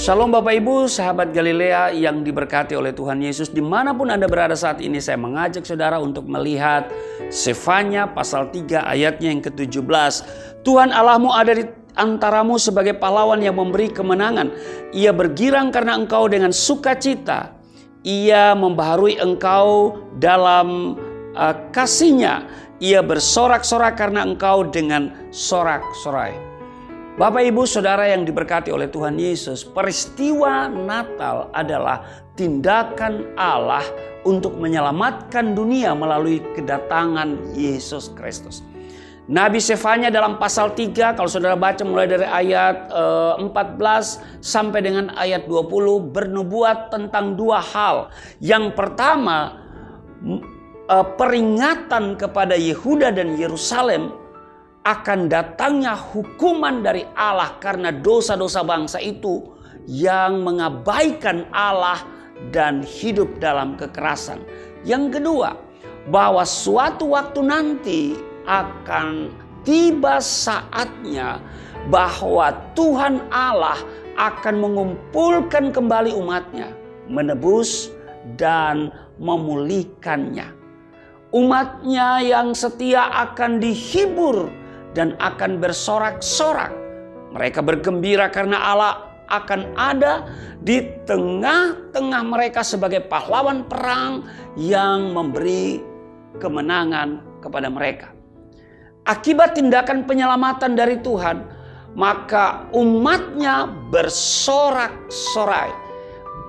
Shalom Bapak Ibu, sahabat Galilea yang diberkati oleh Tuhan Yesus. Dimanapun Anda berada saat ini, saya mengajak saudara untuk melihat Sefanya pasal 3 ayatnya yang ke-17. Tuhan Allahmu ada di antaramu sebagai pahlawan yang memberi kemenangan. Ia bergirang karena engkau dengan sukacita. Ia membaharui engkau dalam kasihnya. Ia bersorak-sorak karena engkau dengan sorak-sorai. Bapak Ibu Saudara yang diberkati oleh Tuhan Yesus, peristiwa Natal adalah tindakan Allah untuk menyelamatkan dunia melalui kedatangan Yesus Kristus. Nabi Sefanya dalam pasal 3, kalau saudara baca mulai dari ayat 14 sampai dengan ayat 20, bernubuat tentang dua hal. Yang pertama, peringatan kepada Yehuda dan Yerusalem akan datangnya hukuman dari Allah karena dosa-dosa bangsa itu yang mengabaikan Allah dan hidup dalam kekerasan. Yang kedua, bahwa suatu waktu nanti akan tiba saatnya bahwa Tuhan Allah akan mengumpulkan kembali umatnya, menebus dan memulihkannya. Umatnya yang setia akan dihibur dan akan bersorak-sorak. Mereka bergembira karena Allah akan ada di tengah-tengah mereka sebagai pahlawan perang yang memberi kemenangan kepada mereka. Akibat tindakan penyelamatan dari Tuhan, maka umatnya bersorak-sorai.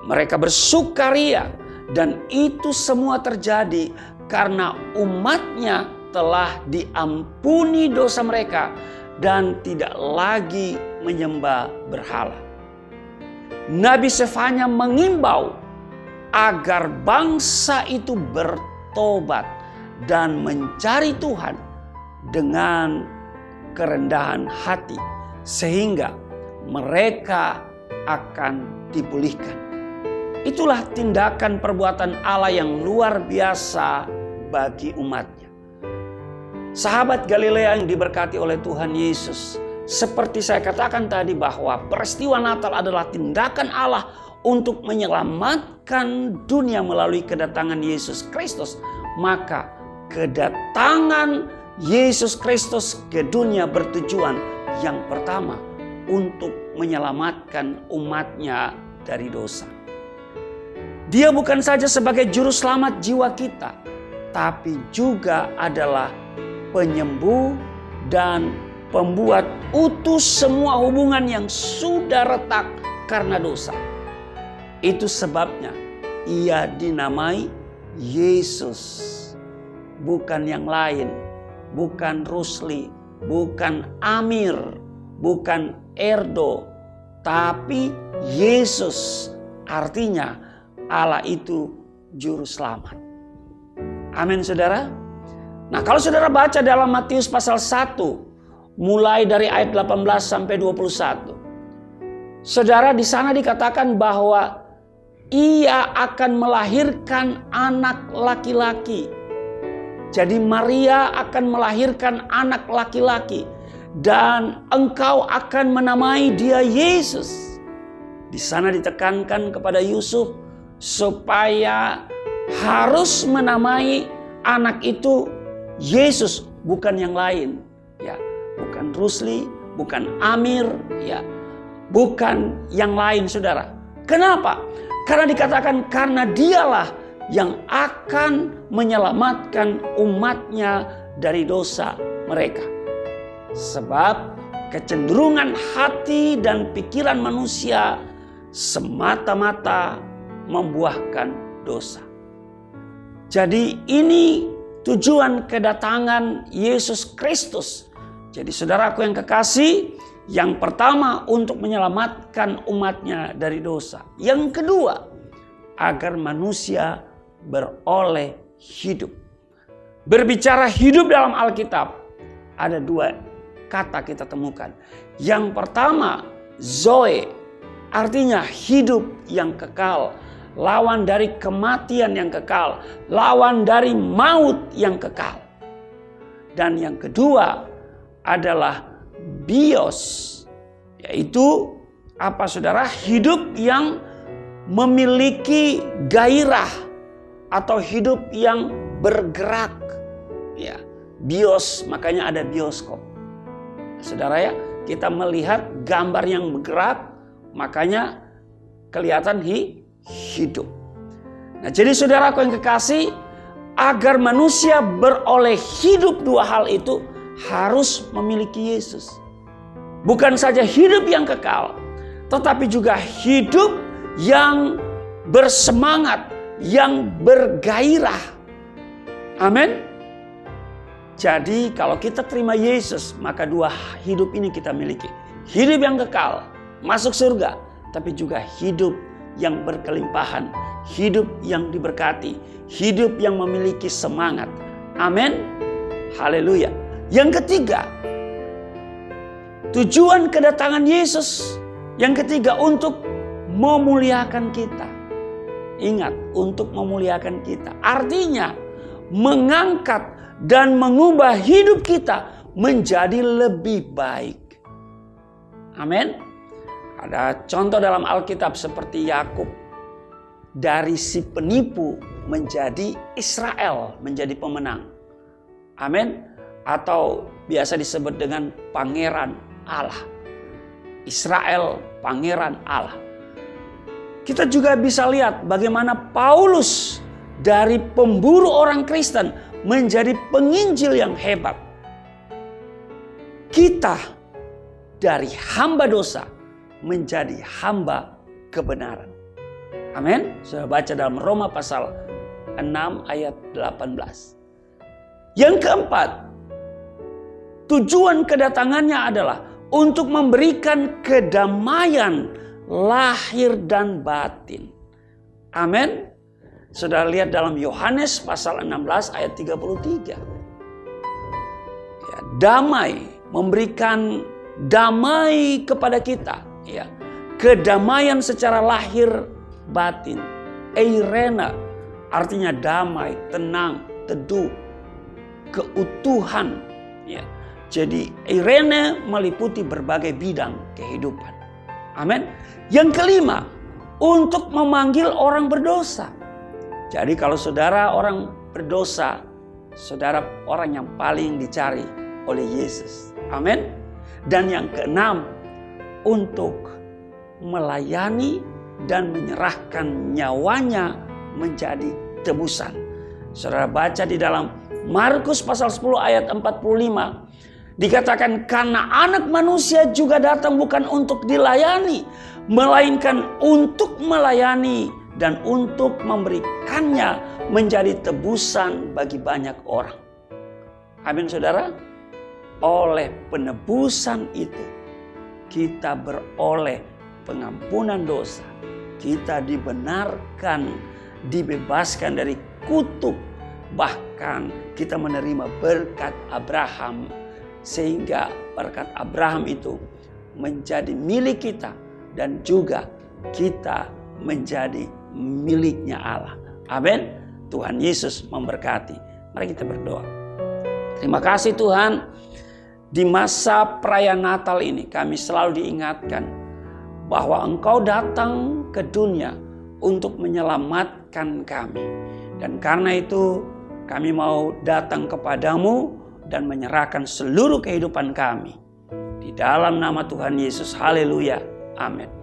Mereka bersukaria, dan itu semua terjadi karena umatnya telah diampuni dosa mereka dan tidak lagi menyembah berhala. Nabi Sefanya mengimbau agar bangsa itu bertobat dan mencari Tuhan dengan kerendahan hati sehingga mereka akan dipulihkan. Itulah tindakan perbuatan Allah yang luar biasa bagi umatnya. Sahabat Galilea yang diberkati oleh Tuhan Yesus, seperti saya katakan tadi bahwa peristiwa Natal adalah tindakan Allah untuk menyelamatkan dunia melalui kedatangan Yesus Kristus. Maka kedatangan Yesus Kristus ke dunia bertujuan yang pertama untuk menyelamatkan umatnya dari dosa. Dia bukan saja sebagai juru selamat jiwa kita, tapi juga adalah penyembuh dan pembuat utuh semua hubungan yang sudah retak karena dosa. Itu sebabnya ia dinamai Yesus. Bukan yang lain, bukan Rusli, bukan Amir, bukan Erdo, tapi Yesus. Artinya Allah itu juru selamat. Amin saudara. Nah, kalau saudara baca dalam Matius pasal 1 mulai dari ayat 18 sampai 21. Saudara, di sana dikatakan bahwa ia akan melahirkan anak laki-laki. Jadi Maria akan melahirkan anak laki-laki dan engkau akan menamai dia Yesus. Di sana ditekankan kepada Yusuf supaya harus menamai anak itu Yesus, bukan yang lain, ya, bukan Rusli, bukan Amir, ya, bukan yang lain, saudara. Kenapa? Karena dikatakan karena dialah yang akan menyelamatkan umatnya dari dosa mereka. Sebab kecenderungan hati dan pikiran manusia semata-mata membuahkan dosa. Jadi ini tujuan kedatangan Yesus Kristus. Jadi saudaraku yang kekasih, yang pertama untuk menyelamatkan umatnya dari dosa. Yang kedua, agar manusia beroleh hidup. Berbicara hidup dalam Alkitab, ada dua kata kita temukan. Yang pertama, Zoe, artinya hidup yang kekal. Lawan dari kematian yang kekal, lawan dari maut yang kekal. Dan yang kedua adalah bios, yaitu apa saudara? Hidup yang memiliki gairah atau hidup yang bergerak. Ya, bios, makanya ada bioskop. Saudara ya, kita melihat gambar yang bergerak, makanya kelihatan hidup. Nah, jadi saudaraku yang kekasih, agar manusia beroleh hidup, dua hal itu harus memiliki Yesus. Bukan saja hidup yang kekal, tetapi juga hidup yang bersemangat, yang bergairah. Amin. Jadi kalau kita terima Yesus, maka dua hidup ini kita miliki. Hidup yang kekal, masuk surga, tapi juga hidup yang berkelimpahan, hidup yang diberkati, hidup yang memiliki semangat. Amin. Haleluya. Yang ketiga, tujuan kedatangan Yesus. Yang ketiga, untuk memuliakan kita. Ingat, untuk memuliakan kita. Artinya, mengangkat dan mengubah hidup kita menjadi lebih baik. Amin. Ada contoh dalam Alkitab seperti Yakub. Dari si penipu menjadi Israel, menjadi pemenang. Amin. Atau biasa disebut dengan pangeran Allah. Israel, pangeran Allah. Kita juga bisa lihat bagaimana Paulus dari pemburu orang Kristen menjadi penginjil yang hebat. Kita dari hamba dosa menjadi hamba kebenaran. Amin. Sudah baca dalam Roma pasal 6 ayat 18. Yang keempat, tujuan kedatangannya adalah untuk memberikan kedamaian lahir dan batin. Amin. Sudah lihat dalam Yohanes pasal 16 ayat 33. Ya, damai, memberikan damai kepada kita. Ya, kedamaian secara lahir batin. Eirena artinya damai, tenang, teduh, keutuhan. Ya. Jadi eirene meliputi berbagai bidang kehidupan. Amin. Yang kelima, untuk memanggil orang berdosa. Jadi kalau saudara orang berdosa, saudara orang yang paling dicari oleh Yesus. Amin. Dan yang keenam, untuk melayani dan menyerahkan nyawanya menjadi tebusan. Saudara baca di dalam Markus pasal 10 ayat 45. Dikatakan karena anak manusia juga datang bukan untuk dilayani, melainkan untuk melayani dan untuk memberikannya menjadi tebusan bagi banyak orang. Amin saudara. Oleh penebusan itu kita beroleh pengampunan dosa. Kita dibenarkan, dibebaskan dari kutuk. Bahkan kita menerima berkat Abraham. Sehingga berkat Abraham itu menjadi milik kita. Dan juga kita menjadi miliknya Allah. Amin. Tuhan Yesus memberkati. Mari kita berdoa. Terima kasih Tuhan. Di masa perayaan Natal ini kami selalu diingatkan bahwa Engkau datang ke dunia untuk menyelamatkan kami. Dan karena itu kami mau datang kepadamu dan menyerahkan seluruh kehidupan kami. Di dalam nama Tuhan Yesus. Haleluya. Amin.